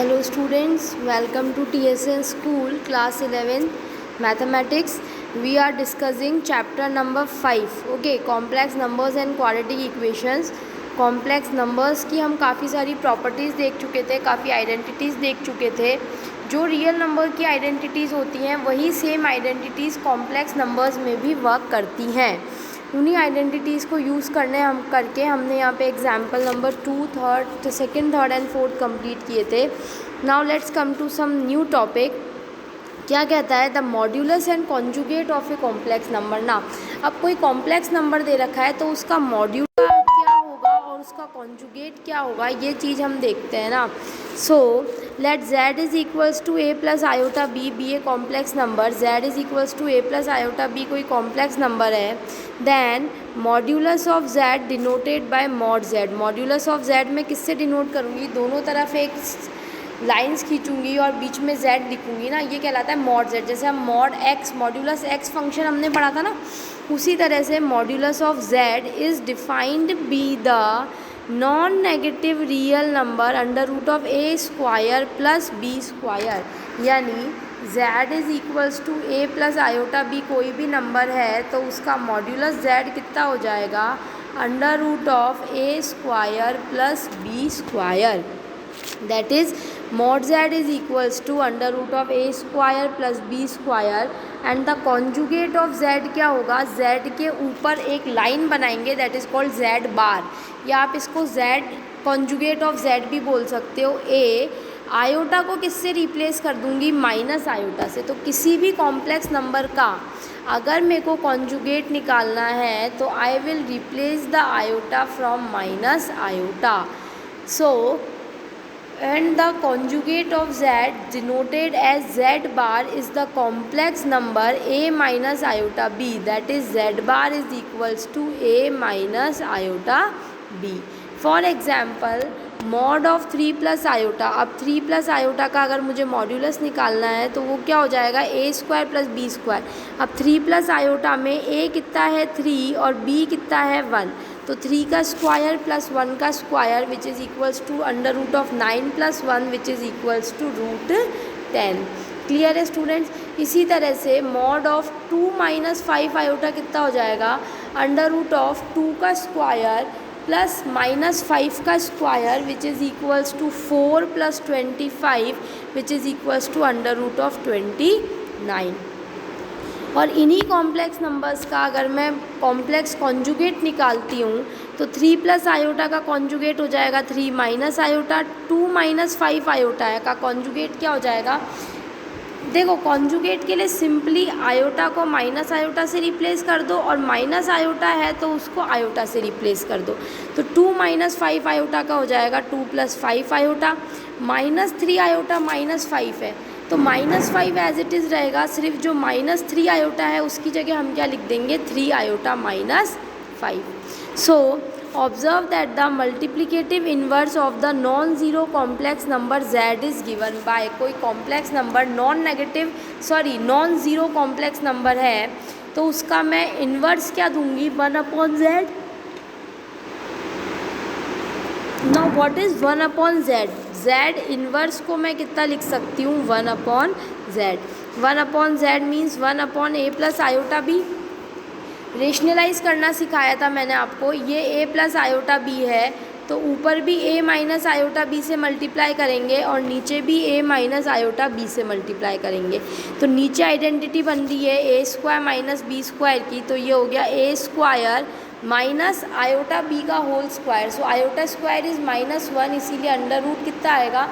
Hello students, welcome to TSN School Class 11 Mathematics. We are discussing chapter number 5. Okay, complex numbers and quadratic equations. Complex numbers की हम काफ़ी सारी properties देख चुके थे, काफ़ी आइडेंटिटीज़ देख चुके थे. जो रियल नंबर की आइडेंटिटीज़ होती हैं वही सेम आइडेंटिटीज़ कॉम्प्लेक्स नंबर्स में भी वर्क करती हैं. उन्हीं आइडेंटिटीज़ को यूज़ करके हमने यहाँ पे example number 2, second, third and fourth complete किए थे. Now let's come to some new topic. क्या कहता है? The modulus and conjugate of a complex number. ना अब कोई कॉम्प्लेक्स नंबर दे रखा है तो उसका मॉड्यूलर क्या होगा और उसका कॉन्जुगेट क्या होगा, ये चीज़ हम देखते हैं ना. So let z is equals to a plus iota b be a complex number. z is equals to a plus iota b कोई कॉम्प्लेक्स नंबर है. Then modulus of z denoted by mod z. Modulus of z मैं किससे denote करूँगी? दोनों तरफ एक lines खींचूंगी और बीच में z लिखूंगी ना, ये कहलाता है मॉड z. जैसे हम mod x, modulus x function हमने पढ़ा था ना, उसी तरह से modulus of z is defined be the non negative real number under root of a square plus b square. यानी z is equals to a plus iota b कोई भी नंबर है तो उसका मॉड्यूलस z कितना हो जाएगा? Under root of a square plus b square. That is mod z is equals to under root of a square plus b square. And the conjugate of z क्या होगा? z के ऊपर एक line बनाएंगे, that is called z bar, या आप इसको z conjugate of z भी बोल सकते हो. a आयोटा को किससे रिप्लेस कर दूंगी? माइनस आयोटा से. तो किसी भी कॉम्प्लेक्स नंबर का अगर मेरे को कॉन्जुगेट निकालना है तो I will replace the iota from minus iota. So and the conjugate of z denoted as z bar is the complex number a minus iota b, that is z bar is equals to a minus iota b. For example mod of 3 plus iota. अब 3 plus iota का अगर मुझे modulus निकालना है तो वो क्या हो जाएगा? a square plus b square. अब 3 प्लस आयोटा में a कितना है? 3 और b कितना है? 1. तो 3 का स्क्वायर प्लस 1 का square which is equals to under root of 9 plus 1 which is equals to root 10. Clear है स्टूडेंट्स? इसी तरह से मॉड ऑफ 2 माइनस 5 आयोटा कितना हो जाएगा? अंडर रूट ऑफ 2 का स्क्वायर प्लस माइनस 5 का square which is equals to 4 plus 25 which is equals to under root of 29. और इन्हीं कॉम्प्लेक्स नंबर्स का अगर मैं कॉम्प्लेक्स कॉन्जुगेट निकालती हूँ तो 3 प्लस आयोटा का कॉन्जुगेट हो जाएगा 3 माइनस आयोटा. 2 माइनस 5 आयोटा का कॉन्जुगेट क्या हो जाएगा? देखो कॉन्जुगेट के लिए सिंपली आयोटा को माइनस आयोटा से रिप्लेस कर दो, और माइनस आयोटा है तो उसको आयोटा से रिप्लेस कर दो. तो 2 माइनस 5 आयोटा का हो जाएगा 2 plus 5 iota. Minus 3 iota minus 5 है तो माइनस 5 एज इट इज़ रहेगा. सिर्फ जो माइनस 3 आयोटा है उसकी जगह हम क्या लिख देंगे? 3 iota minus 5. So observe that the multiplicative inverse of the non zero complex number z is given by. कोई complex number non zero complex number है तो उसका मैं इन्वर्स क्या दूंगी? 1/z. Now what is 1/z? z inverse को मैं कितना लिख सकती हूँ? 1/z. 1/z means 1/a plus iota B. Rationalise करना सिखाया था मैंने आपको. ये a प्लस आयोटा b है तो ऊपर भी a माइनस आयोटा b से मल्टीप्लाई करेंगे और नीचे भी a माइनस आयोटा b से मल्टीप्लाई करेंगे. तो नीचे आइडेंटिटी बन रही है a square minus b square की, तो ये हो गया a square minus iota b का whole square. So iota square is -1, इसीलिए अंडर रूट कितना आएगा?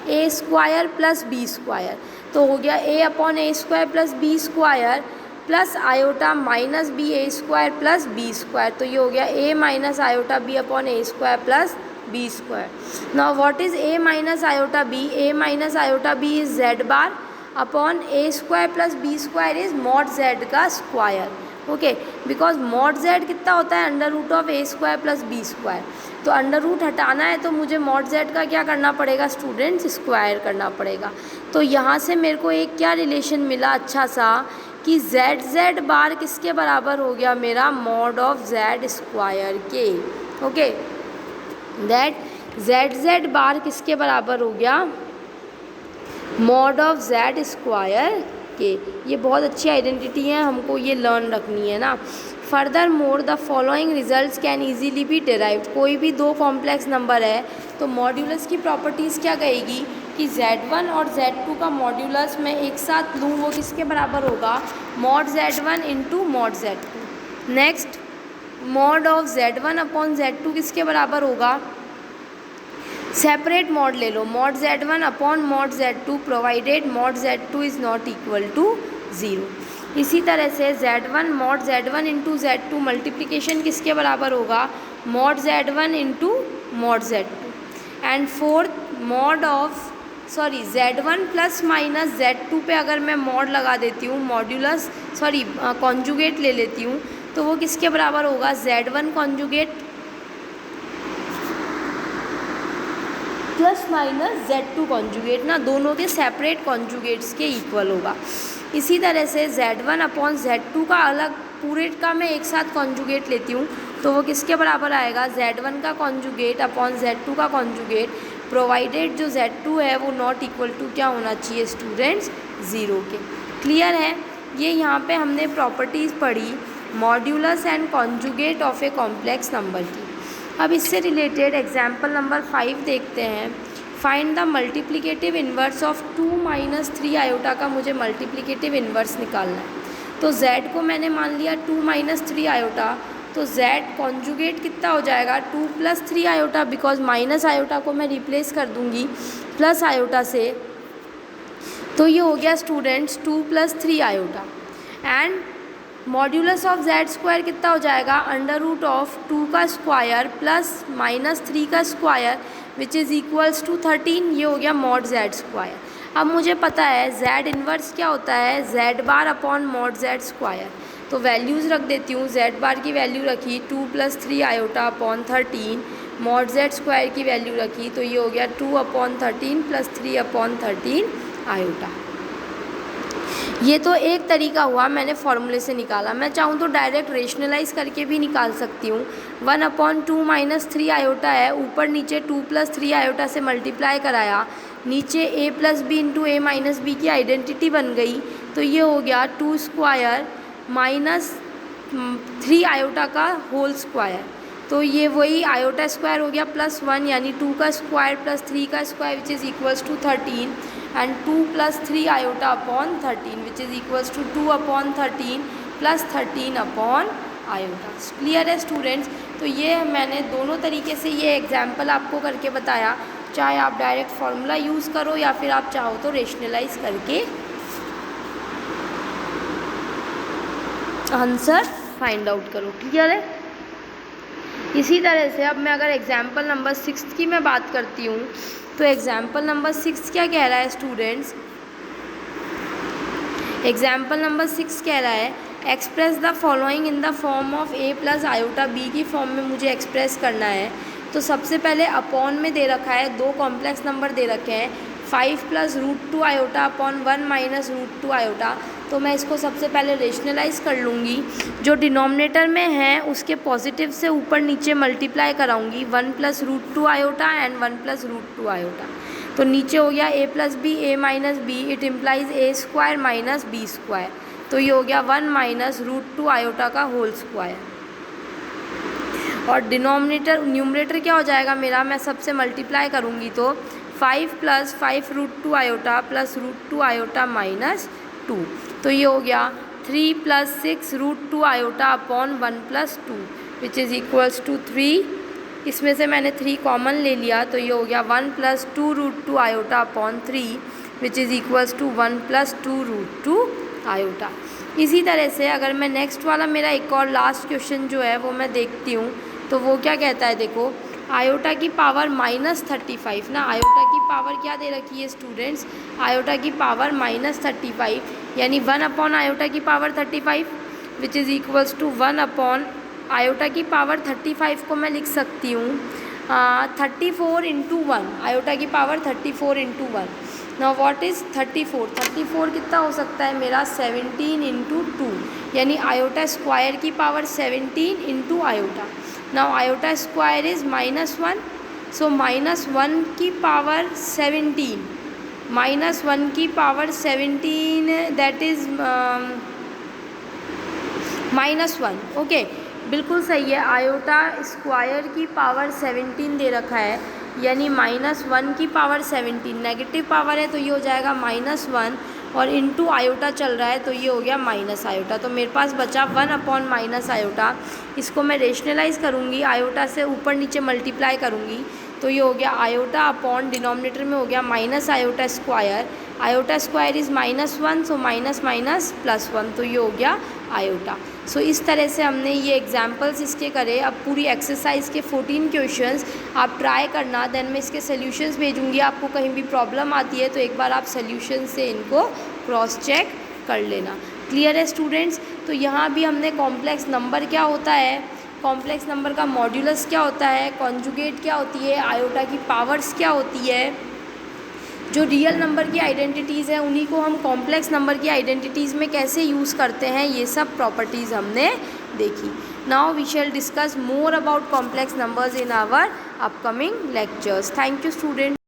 a square plus b square. तो हो गया a/a square plus b square plus iota minus b a square plus b square. तो ये हो गया a minus iota b/a square plus b square. Now what is a minus iota b? a minus iota b is z bar upon a square plus b square is mod z का square. Okay, because mod z कितना होता है? Under root of a square plus b square. तो under root हटाना है तो मुझे mod z का क्या करना पड़ेगा स्टूडेंट्स? स्क्वायर करना पड़ेगा. तो यहाँ से मेरे को एक क्या रिलेशन मिला अच्छा सा कि z बार किसके बराबर हो गया? मेरा मॉड ऑफ z स्क्वायर के. ओके, दैट z बार किसके बराबर हो गया? मॉड ऑफ जेड स्क्वायर के। ये बहुत अच्छी आइडेंटिटी है, हमको ये लर्न रखनी है ना। Furthermore the following results can easily be derived. कोई भी दो कॉम्प्लेक्स नंबर है तो मॉड्यूलस की प्रॉपर्टीज़ क्या कहेगी कि Z1 और Z2 का मॉड्यूलस मैं एक साथ लूँ, वो किसके बराबर होगा, mod Z1 into mod Z2। Next, mod of Z1 upon Z2 किसके बराबर होगा, सेपरेट मॉड ले लो, mod Z1 upon mod Z2 provided mod Z2 is not equal to 0। इसी तरह से Z1 mod Z1 into Z2 multiplication किसके बराबर होगा, mod Z1 into mod Z2। And fourth, mod of Z1 plus minus Z2 पे अगर मैं mod लगा देती हूँ, मॉड्यूलस कॉन्जुगेट ले लेती हूँ, तो वो किसके बराबर होगा, Z1 conjugate plus minus Z2 conjugate ना, दोनों के सेपरेट कॉन्जुगेट्स के इक्वल होगा। इसी तरह से Z1 अपॉन Z2 का अलग पूरे का मैं एक साथ कॉन्जुगेट लेती हूँ, तो वो किसके बराबर आएगा, Z1 का कॉन्जुगेट अपॉन Z2 का कॉन्जुगेट प्रोवाइडेड जो Z2 है वो नॉट इक्वल टू क्या होना चाहिए स्टूडेंट्स, 0 के। क्लियर है, ये यहाँ पे हमने प्रॉपर्टीज़ पढ़ी modulus and conjugate of a complex number की। अब इससे रिलेटेड एग्जाम्पल नंबर 5 देखते हैं। Find the multiplicative inverse of 2 minus 3 iota का मुझे मल्टीप्लिकेटिव इन्वर्स निकालना है। तो z को मैंने मान लिया 2 माइनस 3 आयोटा, तो z कॉन्जुगेट कितना हो जाएगा, 2 plus 3 iota, because minus iota को मैं रिप्लेस कर दूंगी प्लस आयोटा से, तो ये हो गया students 2 plus 3 iota. And modulus of z square कितना हो जाएगा, अंडर रूट ऑफ 2 का स्क्वायर प्लस माइनस 3 का square which is equals to 13। ये हो गया मॉड z स्क्वायर। अब मुझे पता है z इन्वर्स क्या होता है, z bar upon mod z square. तो वैल्यूज़ रख देती हूँ, z बार की वैल्यू रखी 2 plus 3 iota upon 13, mod z square की वैल्यू रखी, तो ये हो गया 2 अपॉन 13 प्लस 3 अपॉन 13 आयोटा। ये तो एक तरीका हुआ, मैंने फॉर्मूले से निकाला। मैं चाहूँ तो डायरेक्ट रेशनलाइज करके भी निकाल सकती हूँ। 1 अपॉन 2 माइनस 3 आयोटा है, ऊपर नीचे 2 प्लस 3 आयोटा से मल्टीप्लाई कराया, नीचे a plus b into a minus b की आइडेंटिटी बन गई, तो ये हो गया 2 स्क्वायर माइनस 3 आयोटा का होल स्क्वायर, तो ये वही आयोटा स्क्वायर हो गया प्लस 1, यानी 2 का स्क्वायर प्लस 3 का square which is equals to 13, and 2 plus 3 iota upon 13 which is equals to 2 upon 13 plus 13 upon iota. Clear है स्टूडेंट्स। तो ये मैंने दोनों तरीके से ये एग्जाम्पल आपको करके बताया, चाहे आप डायरेक्ट फार्मूला यूज़ करो या फिर आप चाहो तो रेशनलाइज करके आंसर फाइंड आउट करो। क्लियर है। इसी तरह से अब मैं अगर एग्जाम्पल नंबर 6 की मैं बात करती हूँ, तो एग्जाम्पल नंबर 6 क्या कह रहा है स्टूडेंट्स, एग्जाम्पल नंबर 6 कह रहा है express the following in the form of a plus iota b की फॉर्म में मुझे एक्सप्रेस करना है। तो सबसे पहले अपॉन में दे रखा है, दो कॉम्प्लेक्स नंबर दे रखे हैं, 5 plus root 2 iota upon 1 minus root 2 iota. तो मैं इसको सबसे पहले रेशनलाइज कर लूँगी, जो डिनोमिनेटर में है उसके पॉजिटिव से ऊपर नीचे मल्टीप्लाई कराऊँगी, 1 plus root 2 iota and 1 plus root 2 iota. तो नीचे हो गया a plus B A minus B, it implies a square minus B square, तो ये हो गया 1 माइनस रूट 2 आयोटा का होल स्क्वायर। और डिनोमिनेटर न्यूमरेटर क्या हो जाएगा मेरा, मैं सबसे मल्टीप्लाई करूँगी तो 5 plus 5 root 2 iota plus root 2 iota minus 2, तो ये हो गया 3 plus 6 root 2 iota upon 1 plus 2 which is equals to 3। इसमें से मैंने 3 कॉमन ले लिया, तो ये हो गया 1 plus 2 root 2 iota upon 3 which is equals to 1 plus 2 root 2 iota. इसी तरह से अगर मैं नेक्स्ट वाला मेरा एक और लास्ट क्वेश्चन जो है वो मैं देखती हूँ, तो वो क्या कहता है, देखो आयोटा की पावर -35 ना, आयोटा की पावर क्या दे रखी है स्टूडेंट्स, आयोटा की पावर -35, यानी 1 अपॉन आयोटा की power 35 which is equals to 1 upon iota की पावर 35 को मैं लिख सकती हूँ 34 इंटू 1, आयोटा की power 34 into 1। Now what is 34, 34 कितना हो सकता है मेरा 17 इंटू 2, यानी आयोटा स्क्वायर की power 17 into iota. Now iota square is -1, सो -1 की पावर 17 -1 की पावर 17 दैट इज़ -1। ओके, बिल्कुल सही है। आयोटा स्क्वायर की पावर 17 दे रखा है, यानी -1 की पावर 17 नेगेटिव पावर है, तो ये हो जाएगा -1 और इनटू आयोटा चल रहा है, तो ये हो गया माइनस आयोटा। तो मेरे पास बचा 1/- आयोटा। इसको मैं रेशनलाइज़ करूँगी, आयोटा से ऊपर नीचे मल्टीप्लाई करूँगी, तो ये हो गया आयोटा अपॉन डिनोमिनेटर में हो गया minus iota square. Iota square is -1, so minus minus +1, तो ये हो गया आयोटा। सो इस तरह से हमने ये एग्जाम्पल्स इसके करे। अब पूरी एक्सरसाइज के 14 क्वेश्चंस आप ट्राई करना, देन मैं इसके सॉल्यूशंस भेजूँगी। आपको कहीं भी प्रॉब्लम आती है तो एक बार आप सॉल्यूशन से इनको क्रॉस चेक कर लेना। क्लियर है स्टूडेंट्स? तो यहाँ भी हमने कॉम्प्लेक्स नंबर क्या होता है, कॉम्प्लेक्स नंबर का मॉड्यूलस क्या होता है, कॉन्जुगेट क्या होती है, आयोटा की पावर्स क्या होती है, जो रियल नंबर की आइडेंटिटीज़ हैं उन्हीं को हम कॉम्प्लेक्स नंबर की आइडेंटिटीज़ में कैसे यूज़ करते हैं, ये सब प्रॉपर्टीज़ हमने देखी। Now we shall discuss more about complex numbers in our upcoming lectures. Thank you student.